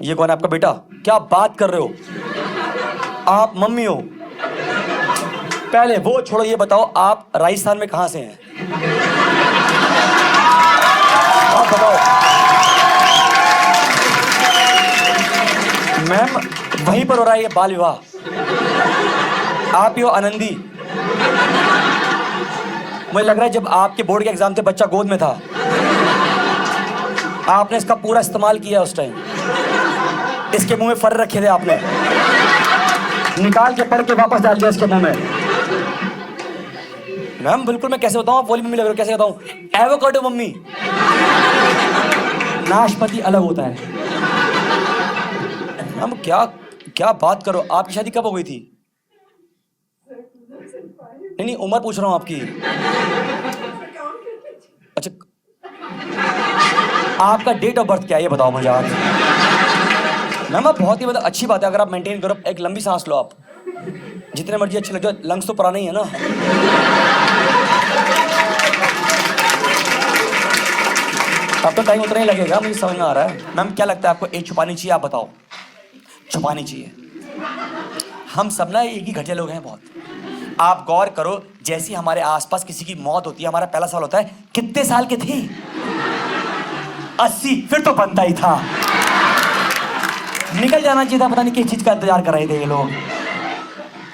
ये कौन है आपका बेटा? क्या बात कर रहे हो? आप मम्मी हो? पहले वो छोड़ो, ये बताओ आप राजस्थान में कहां से हैं? आप बताओ। मैम वहीं पर हो रहा है ये बाल विवाह। आप ही हो आनंदी? मुझे लग रहा है जब आपके बोर्ड के एग्जाम थे बच्चा गोद में था, आपने इसका पूरा इस्तेमाल किया उस टाइम। इसके मुंह में फर रखे थे आपने, निकाल के पढ़ के वापस डाल दिया इसके मुंह में। मैम बिल्कुल, मैं कैसे बताऊं? आप बोली मम्मी लग रहे हो, कैसे बताऊं? एवोकाडो मम्मी, नाशपाती अलग होता है। मैम क्या क्या बात करो, आपकी शादी कब हो गई थी? नहीं नहीं, उम्र पूछ रहा हूं आपकी। अच्छा, आपका डेट ऑफ बर्थ क्या है ये बताओ मुझे आज। मैम आप बहुत ही मतलब अच्छी बात है अगर आप मेंटेन करो। एक लंबी सांस लो आप, जितने मर्जी अच्छे लग जाओ, लंग्स तो पुराने ही है ना। अब तो टाइम उतना ही लगेगा, मुझे समझ में आ रहा है। मैम क्या लगता है आपको एज छुपानी चाहिए? आप बताओ। छुपानी चाहिए। हम सब ना एक ही घटिया लोग हैं बहुत। आप गौर करो, जैसी हमारे आसपास किसी की मौत होती है, हमारा पहला सवाल होता है कितने साल के थे? 80। फिर तो बनता ही था, निकल जाना चाहिए था। पता नहीं किस चीज का इंतजार कर रहे थे ये लोग।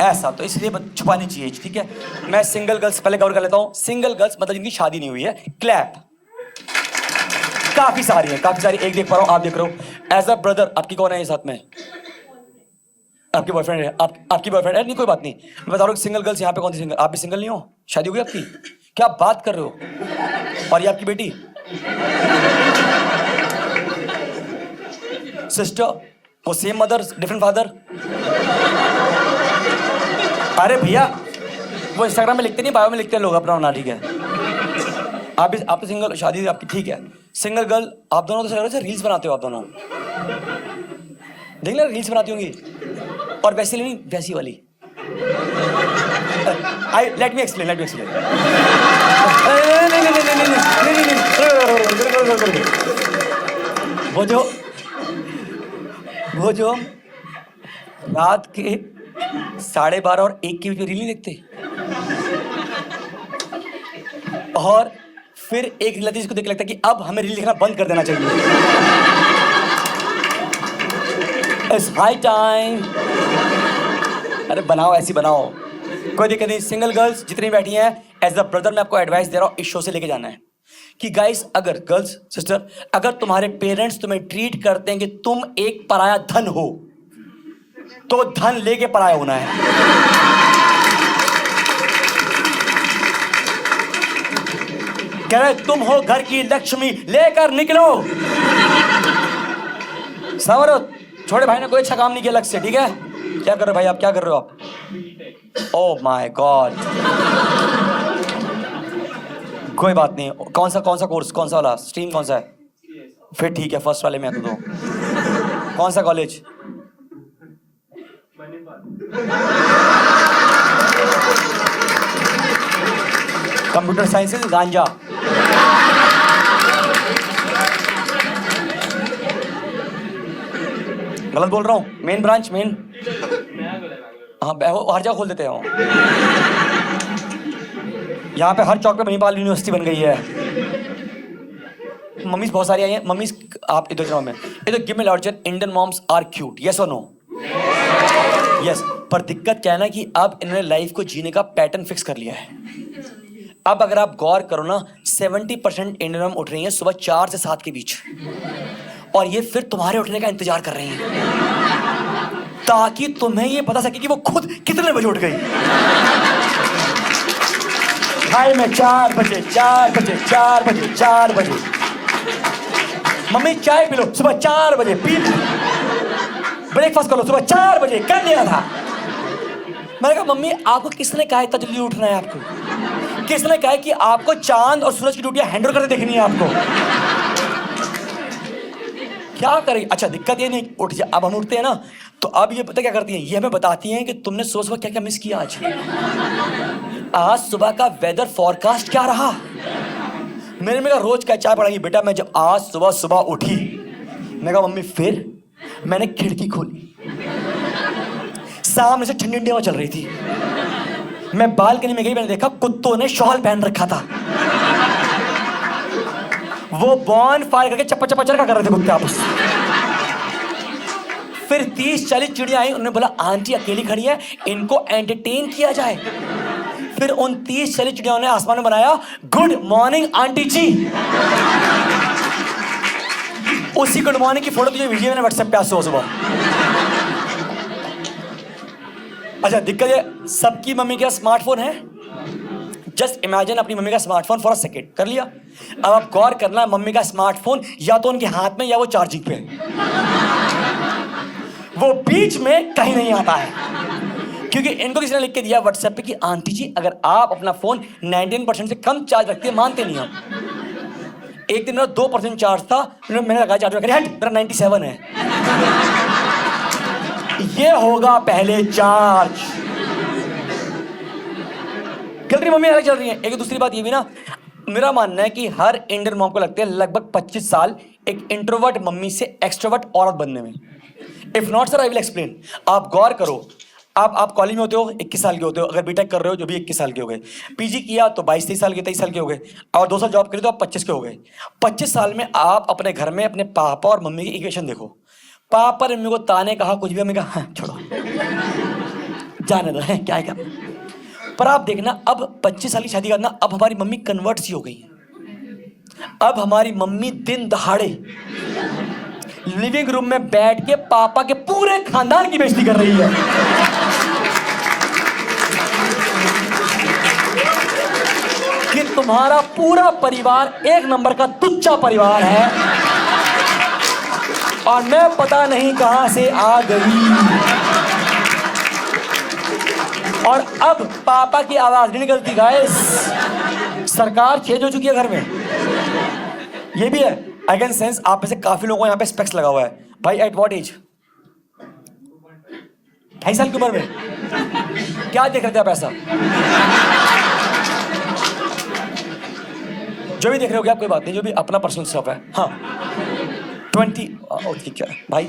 ऐसा तो इसलिए छुपानी चाहिए, ठीक है। मैं सिंगल गर्ल्स पहले कवर कर लेता हूं। सिंगल गर्ल्स मतलब जिनकी शादी नहीं हुई है, क्लैप। काफी सारी है, काफी सारी। एक देख पा रहा हूं, आप देख रहे हो। एज अ ब्रदर आपकी कौन है ये साथ में? आपकी बॉयफ्रेंड है? आपकी बॉयफ्रेंड है? नहीं कोई बात नहीं, मैं बता रहा हूँ सिंगल गर्ल्स यहाँ पे कौन सी सिंगल? आप भी सिंगल नहीं हो? शादी हो गई आपकी? क्या बात कर रहे हो? और ये आपकी बेटी? सिस्टर? वो सेम मदर डिफरेंट फादर? अरे भैया वो इंस्टाग्राम में लिखते नहीं, बायो में लिखते हैं लोग अपना होना, ठीक है। आप तो सिंगल, शादी आपकी, ठीक है। सिंगल गर्ल आप दोनों तो रील्स बनाते हो आप दोनों, देख ले रील्स बनाती होंगी। और वैसी नहीं, वैसी वाली। Let me explain. वो जो रात के 12:30 और 1 के बीच में रील नहीं देखते, और फिर एक रील आती है जिसको देख लगता है कि अब हमें रील देखना बंद कर देना चाहिए। It's high time. अरे बनाओ, ऐसी बनाओ, कोई दिक्कत नहीं। सिंगल गर्ल्स जितनी बैठी हैं, एज अ ब्रदर मैं आपको एडवाइस दे रहा हूं, इस शो से लेके जाना है कि गाइस, अगर गर्ल्स सिस्टर, अगर तुम्हारे पेरेंट्स तुम्हें ट्रीट करते हैं कि तुम एक पराया धन हो, तो धन लेके पराया होना है। कह रहे तुम हो घर की लक्ष्मी, लेकर निकलो। समझो, छोटे भाई ने कोई अच्छा काम नहीं किया अलग से, ठीक है। क्या कर रहे हो भाई आप? क्या कर रहे हो आप? ओह माय गॉड, कोई बात नहीं। कौन सा कोर्स, कौन सा वाला स्ट्रीम, कौन सा है? फिर ठीक है, फर्स्ट वाले में तो दो। कौन सा कॉलेज? कंप्यूटर साइंसेज गांजा। गलत बोल रहा हूँ? मेन ब्रांच, मेन, हाँ हर जगह खोल देते हैं। यहाँ पे हर चौक पे मणिपाल यूनिवर्सिटी बन गई है। मम्मीज बहुत सारी आई हैं। मम्मीज आप इधर जाओ, मैं इधर गिव मी लॉर्जन, Indian moms are cute, yes और नो? यस। पर दिक्कत क्या है ना कि अब इन्होंने लाइफ को जीने का पैटर्न फिक्स कर लिया है। अब अगर आप गौर करो ना, 70% इंडियन मॉम उठ रही हैं सुबह 4 से 7 के बीच, और ये फिर तुम्हारे उठने का इंतजार कर रही हैं ताकि तुम्हें ये पता सके कि वो खुद कितने बजे उठ गई। भाई मैं 4 बजे मम्मी चाय पी लो, सुबह 4 बजे पी, ब्रेकफास्ट कर लो, सुबह 4 बजे कर लिया था। मैंने कहा मम्मी आपको किसने कहा इतना जल्दी उठना है? आपको किसने कहा कि आपको चांद और सूरज की ड्यूटियां हैंडल करके देखनी है आपको? क्या करें? अच्छा दिक्कत ये नहीं, उठ जा। अब हम उठते हैं ना, तो अब ये पता क्या करती हैं, ये हमें बताती हैं कि तुमने सुबह क्या क्या मिस किया आज सुबह का वेदर फॉरकास्ट क्या रहा। मेरे रोज क्या चाय पड़ेगी बेटा। मैं जब आज सुबह उठी, मैं कहा मम्मी फिर मैंने खिड़की खोली, सामने से ठंडी ठंडी हवा चल रही थी। मैं बालकनी में गई, मैंने देखा कुत्तों ने शॉल पहन रखा था। वो बॉन फायर करके चप्पा चप्पा चरखा कर रहे थे कुत्ते आपस। फिर 30-40 चिड़िया आई, उन्होंने बोला आंटी अकेली खड़ी है, इनको एंटरटेन किया जाए। फिर उन 30-40 चिड़ियाओं ने आसमान में बनाया गुड मॉर्निंग आंटी जी। उसी गुड मॉर्निंग की फोटो तुझे वीडियो मैंने व्हाट्सएप पे आज सुबह। अच्छा, दिक्कत है सबकी मम्मी के स्मार्टफोन है। जस्ट इमेजिन अपनी मम्मी का स्मार्टफोन फॉर अ सेकेंड, कर लिया। अब आप गौर करना, मम्मी का स्मार्टफोन या तो उनके हाथ में या वो चार्जिंग पे है। वो बीच में कहीं नहीं आता है, क्योंकि इनको किसी ने लिख के दिया व्हाट्सएप पे कि आंटी जी अगर आप अपना फोन 99% से कम चार्ज रखती है, मानते नहीं आप। एक दिन मेरा 2% चार्ज था, मैंने लगाया चार्ज, मेरा 97 है। ये होगा पहले चार्ज। चल रही मम्मी अलग चल रही है। एक दूसरी बात ये भी ना, मेरा मानना है कि हर इंडियन मॉम को लगते हैं लगभग 25 साल एक इंट्रोवर्ट मम्मी से एक्सट्रोवर्ट औरत बनने में। If not sir I will explain. आप गौर करो, आप कॉलेज में होते हो 21 साल के होते हो, अगर बीटेक कर रहे हो जो भी 21 साल के हो गए, पीजी किया तो 22-23 साल के 23 साल के हो गए, और 2 साल जॉब करी तो आप 25 के हो गए। 25 साल में आप अपने घर में अपने पापा और मम्मी की इक्वेशन देखो। पापा ने मम्मी को ताने कहा कुछ भी, मम्मी कहा हाँ, छोड़ो जाने दो, है क्या है क्या। पर आप देखना अब 25 साल की शादी करना, अब हमारी मम्मी कन्वर्ट सी हो गई है। अब हमारी मम्मी दिन दहाड़े लिविंग रूम में बैठ के पापा के पूरे खानदान की बेइज्जती कर रही है। कि तुम्हारा पूरा परिवार एक नंबर का तुच्चा परिवार है और मैं पता नहीं कहां से आ गई। और अब पापा की आवाज नहीं निकलती गाइस, सरकार चेंज हो चुकी है घर में। ये भी है, आई कैन सेंस आप में से काफी लोगों को यहाँ पे स्पेक्स लगा हुआ है। भाई एट व्हाट एज? 2.5 साल की उम्र में क्या देख रहे थे आप ऐसा? जो भी देख रहे हो, क्या कोई बात नहीं, जो भी अपना पर्सनल स्टफ है। हाँ 20, ठीक है भाई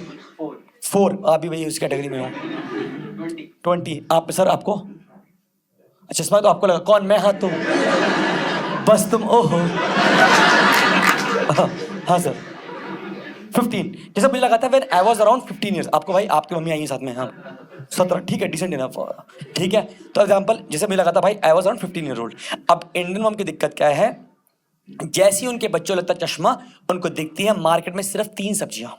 4, आप भी भाई उस कैटेगरी में हो। 20 आप सर, आपको अच्छा चश्मा तो आपको लगा, कौन मैं? हाँ तुम, बस तुम, ओहो। हाँ सर 15, जैसे मुझे लगा था when I was around 15 years. आपको भाई आपकी मम्मी आई है साथ में? हाँ 17, ठीक है, डिसेंट इनफ, ठीक है। तो एग्जांपल जैसे मुझे लगा था भाई I was around 15 year old. अब इंडियन मॉम की दिक्कत क्या है, जैसे ही उनके बच्चों लगता चश्मा, उनको दिखती है मार्केट में सिर्फ 3 सब्जियां।